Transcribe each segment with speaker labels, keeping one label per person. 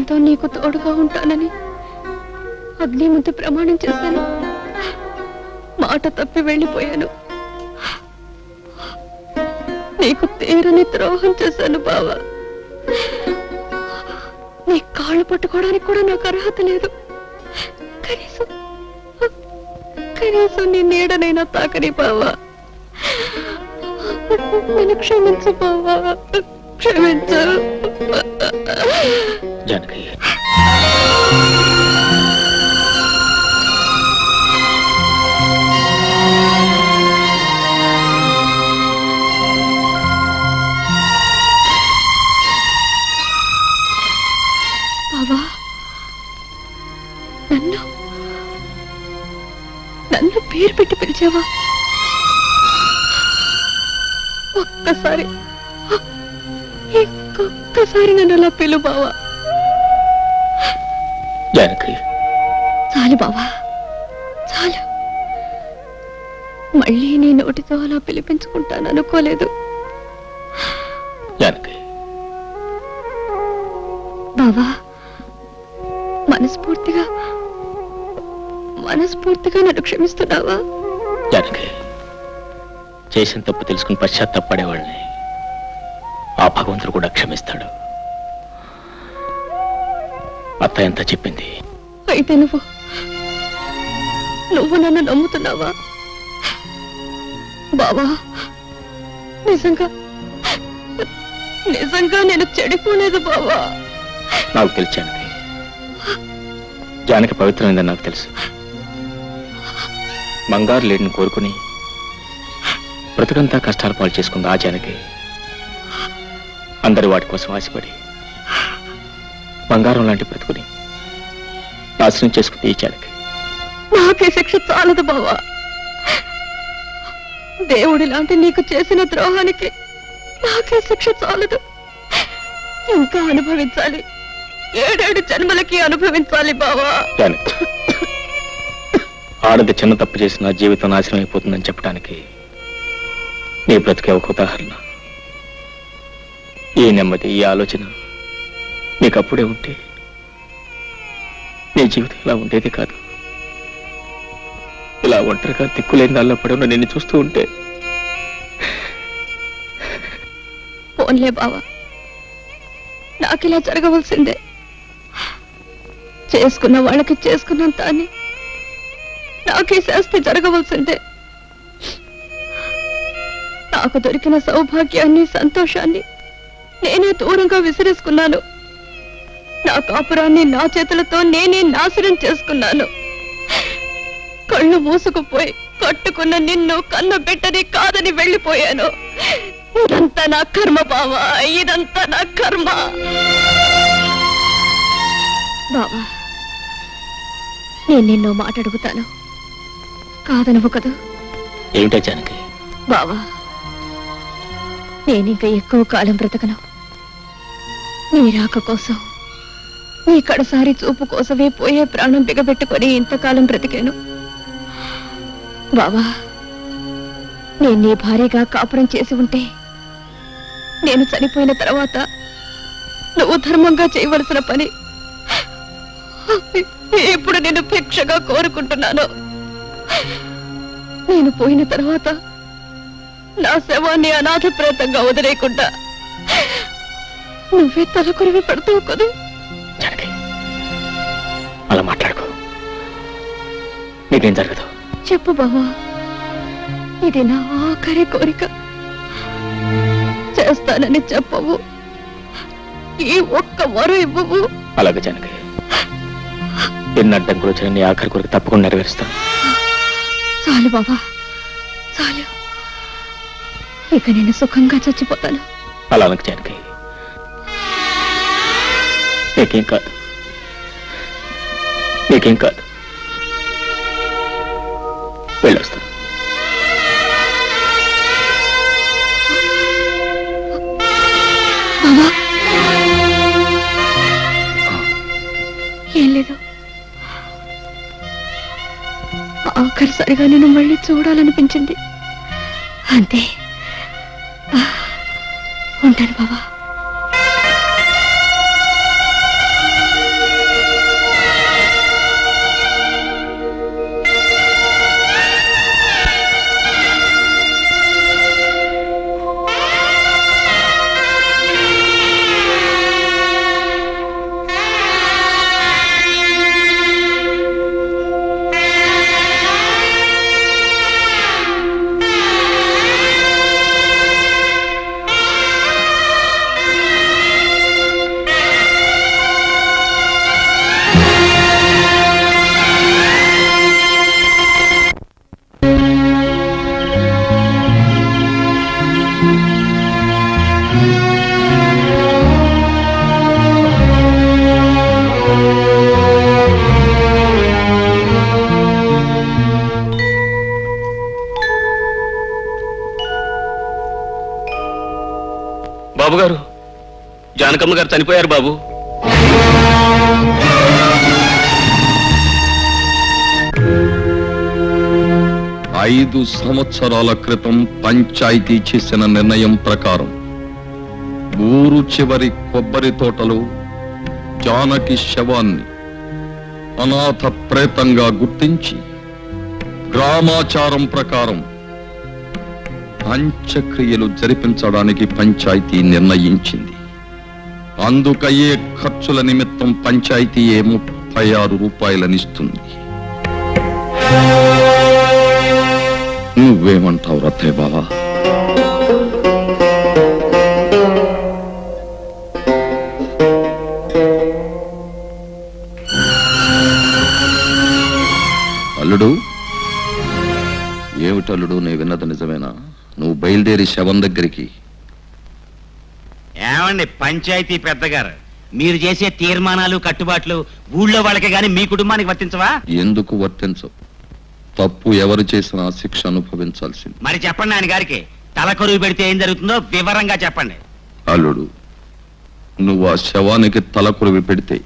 Speaker 1: జీవితాంతం నీకు తోడుగా ఉంటానని అగ్ని ముందు ప్రమాణం చేశాను. మాట తప్పి వెళ్ళిపోయాను. నీకు తీరని ద్రోహం చేశాను బావా. నీ కాళ్ళు పట్టుకోవడానికి కూడా నాకు అర్హత లేదు. కనీసం నీ నీడనైనా తాకని బావా. నన్ను క్షమించు బావా, క్షమించు.
Speaker 2: జానకి,
Speaker 1: బావా, నన్ను పేరు పెట్టి పిలిచావా? ఇంకొక్కసారి నన్ను అలా పిలు బావా.
Speaker 2: జానకి,
Speaker 1: చాలు బావా, చాలు. మళ్ళీ నీ నోటితో అలా పిలిపించుకుంటాను అనుకోలేదు.
Speaker 2: జానకి,
Speaker 1: బావా, మనస్ఫూర్తిగా నన్ను క్షమిస్తున్నావా?
Speaker 2: జానకి, చేసిన తప్పు తెలుసుకుని పశ్చాత్తాపడేవాళ్ళని ఆ భగవంతుడు కూడా క్షమిస్తాడు. అత్త ఎంత చెప్పింది?
Speaker 1: అయితే నువ్వు నన్ను నమ్ముతున్నావా బావా? నిజంగా నేను చెడిపోలేదు బావా.
Speaker 2: నాకు తెలుసు జానకి, జానకి పవిత్రమైందని నాకు తెలుసు. బంగారు లేడిని కోరుకుని బ్రతుకంతా కష్టాలు పాలు చేసుకుంది ఆ జానకి. అందరి వాటి కోసం ఆశపడి బంగారం లాంటి బ్రతుకుని నాశనం చేసుకుంది ఈ జానకి.
Speaker 1: నాకే శిక్ష చాలదు బావా. దేవుడి లాంటి నీకు చేసిన ద్రోహానికి నాకే శిక్ష చాలదు. ఇంకా అనుభవించాలి, 7 జన్మలకి అనుభవించాలి బావా.
Speaker 2: ఆడది చిన్న తప్పు చేసిన జీవితం నాశనం అయిపోతుందని చెప్పడానికి నీ బ్రతికే ఒక ఉదాహరణ. ఈ నెమ్మది, ఈ ఆలోచన నీకప్పుడే ఉంటే నీ జీవితం ఇలా ఉండేది కాదు. ఇలా ఒంటరిగా దిక్కులేని దానిలో పడి నిన్ను చూస్తూ ఉంటే.
Speaker 1: పోన్లే బావా, నాకిలా జరగవలసిందే. చేసుకున్న వాళ్ళకి చేసుకున్నంత అని నాకే శాస్తి జరగవలసిందే. నాకు దొరికిన సౌభాగ్యాన్ని, సంతోషాన్ని నేనే దూరంగా విసిరేసుకున్నాను. నా కాపురాన్ని నా చేతులతో నేనే నాశనం చేసుకున్నాను. కళ్ళు మూసుకుపోయి కట్టుకున్న నిన్ను కన్న బిడ్డని కాదని వెళ్ళిపోయాను. ఇదంతా నా కర్మ బావా, ఇదంతా నా కర్మ. బావా, నేను నిన్నో మాట అడుగుతాను, కాదనవు కదా?
Speaker 2: ఏమిటా జానకి?
Speaker 1: బావా, నేనింక ఎక్కువ కాలం బ్రతకను. నీ రాక కోసం, నీ కడసారి చూపు కోసమే పోయే ప్రాణం బిగబెట్టుకొని ఇంతకాలం బ్రతికాను. బావా, నేను నీ భార్యగా కాపురం చేసి ఉంటే నేను చనిపోయిన తర్వాత నువ్వు ధర్మంగా చేయవలసిన పని ఇప్పుడు నేను భిక్షగా కోరుకుంటున్నాను. నేను పోయిన తర్వాత నా శవాన్ని అనాథప్రేతంగా వదిలేయకుండా నువ్వే తలకొరివి పెడతావు కదా?
Speaker 2: అలా మాట్లాడుకో, నీకేం జరగదు.
Speaker 1: చెప్పు బావా, ఇది నా ఆఖరి కోరిక. చేస్తానని చెప్పవు, ఈ ఒక్క వరం ఇవ్వవు.
Speaker 2: అలాగే జానకి, ఎన్ని అడ్డంకులు వచ్చిన నీ ఆఖరి కోరిక తప్పకుండా నెరవేరుస్తాను.
Speaker 1: చాలు బావా, చాలు. ఇక నేను సుఖంగా చచ్చిపోతాను.
Speaker 2: అలా అనకు జానకి, నీకేం కాదు, నీకేం కాదు. వెళ్ళొస్తాను.
Speaker 1: ఏం లేదు, ఆఖరిసారిగా నేను మళ్ళీ చూడాలనిపించింది అంతే. ఉంటాను బావా.
Speaker 2: బాబు గారు, జానకమ్మ గారు చనిపోయారు బాబు.
Speaker 3: ఐదు సంవత్సరాల క్రితం పంచాయతీ చేసిన నిర్ణయం ప్రకారం ఊరు చివరి కొబ్బరి తోటలో జానకి శవాన్ని అనాథ ప్రేతంగా గుర్తించి గ్రామాచారం ప్రకారం అంత్యక్రియలు జరిపించడానికి పంచాయతీ నిర్ణయించింది. అందుకయ్యే ఖర్చుల నిమిత్తం పంచాయతీ 36 రూపాయలనిస్తుంది. నువ్వేమంటావు రథే బావా? అల్లుడు, ఏమిటల్లుడు నీ విన్నది నిజమేనా? నువ్వు బయలుదేరి శవం దగ్గరికి.
Speaker 4: ఏమండి పంచాయతీ పెద్దగారు, మీరు చేసే తీర్మానాలు కట్టుబాట్లు ఊళ్ళో వాళ్ళకి గాని మీ కుటుంబానికి వర్తించవా?
Speaker 3: ఎందుకు వర్తించవు? తప్పు ఎవరు చేసినా శిక్ష అనుభవించాల్సింది.
Speaker 4: మరి చెప్పండి ఆయన గారికి, తలకొరువు పెడితే ఏం జరుగుతుందో వివరంగా చెప్పండి.
Speaker 3: అల్లుడు, నువ్వు ఆ శవానికి తలకొరివి పెడితే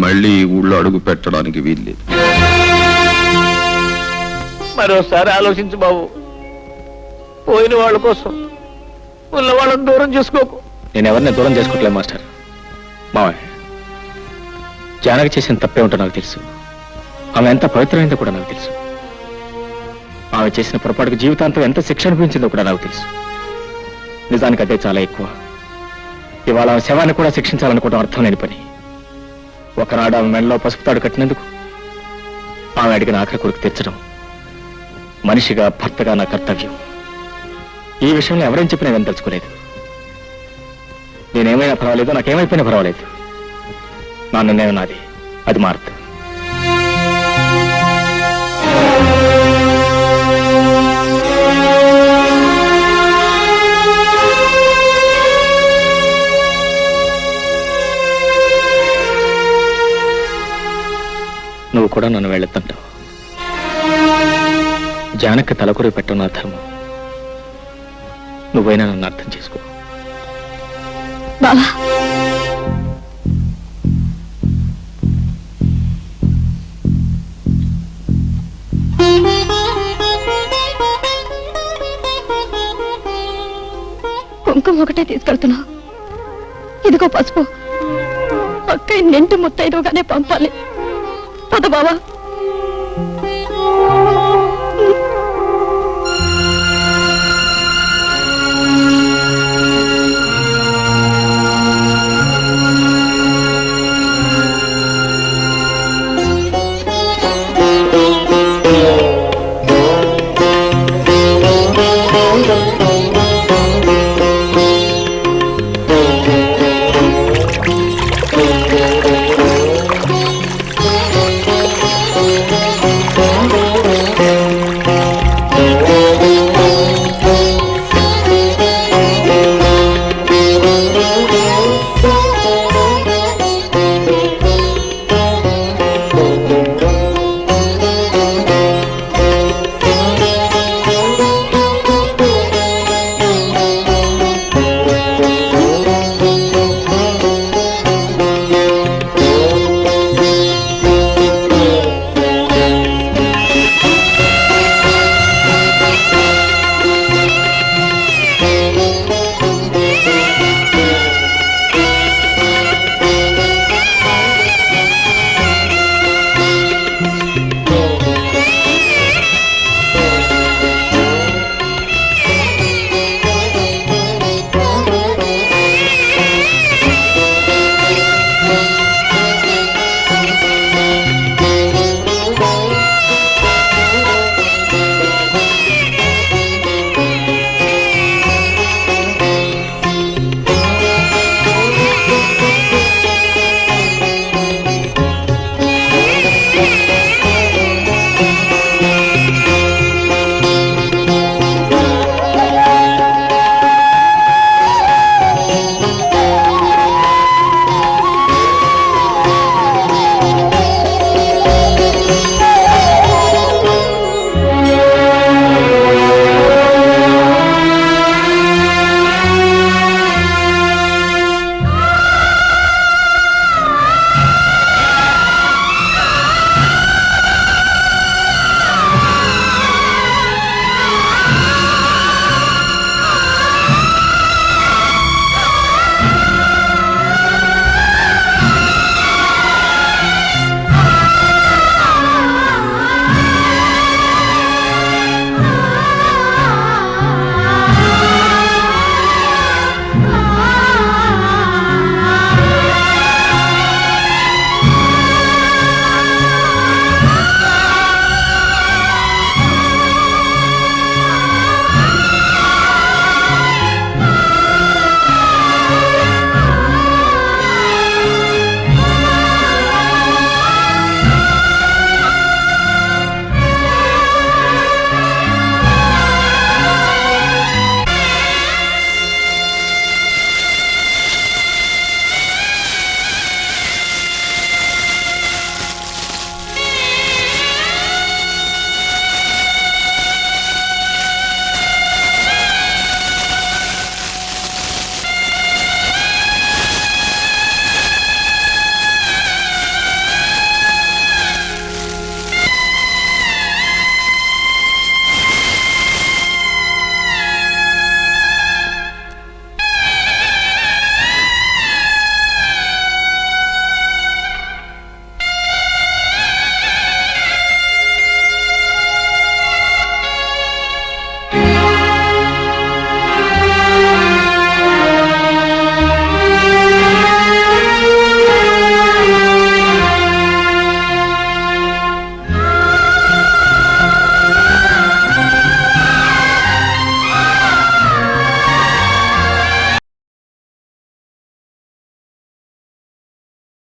Speaker 3: మళ్ళీ ఈ ఊళ్ళో అడుగు పెట్టడానికి వీల్లేదు.
Speaker 2: మరోసారి ఆలోచించు బాబు. పోయిన వాళ్ళ కోసం ఉన్న వాళ్ళని దూరం చేసుకోకు. నేను ఎవరిని దూరం చేసుకోవట్లేదు మాస్టర్. మావయ్య, జానకి చేసిన తప్పే ఉంటో నాకు తెలుసు. ఆమె ఎంత పవిత్రమైందో కూడా నాకు తెలుసు. ఆమె చేసిన పొరపాటుకు జీవితాంతం ఎంత శిక్ష అనిపించిందో కూడా నాకు తెలుసు. నిజానికి అదే చాలా ఎక్కువ. ఇవాళ ఆమె శవాన్ని కూడా శిక్షించాలనుకోవడం అర్థం లేని పని. ఒకనాడు ఆమె మెడలో పసుపు తాడు కట్టినందుకు ఆమె అడిగిన ఆఖరి కొడుకు తెచ్చడం మనిషిగా, భర్తగా నా కర్తవ్యం. ఈ విషయంలో ఎవరేం చెప్పినా నేను తెలుసుకోలేదు. నేనేమైనా పర్వాలేదు, నాకేమైపోయినా పర్వాలేదు. నా నిర్ణయం నాది, అది మారదు. నువ్వు కూడా నన్ను వెళ్ళొద్దంటావు. జానకి తలకొరి పెట్టడం నా ధర్మం. నువ్వైనా నన్ను అర్థం చేసుకో.
Speaker 1: బావా, కుంకుమ ఒకటే తీసుకెళ్తున్నావు. ఇదిగో పసుపు. అక్కయ్య నింటి ముత్తైదుగానే పంపాలి. పద బావా.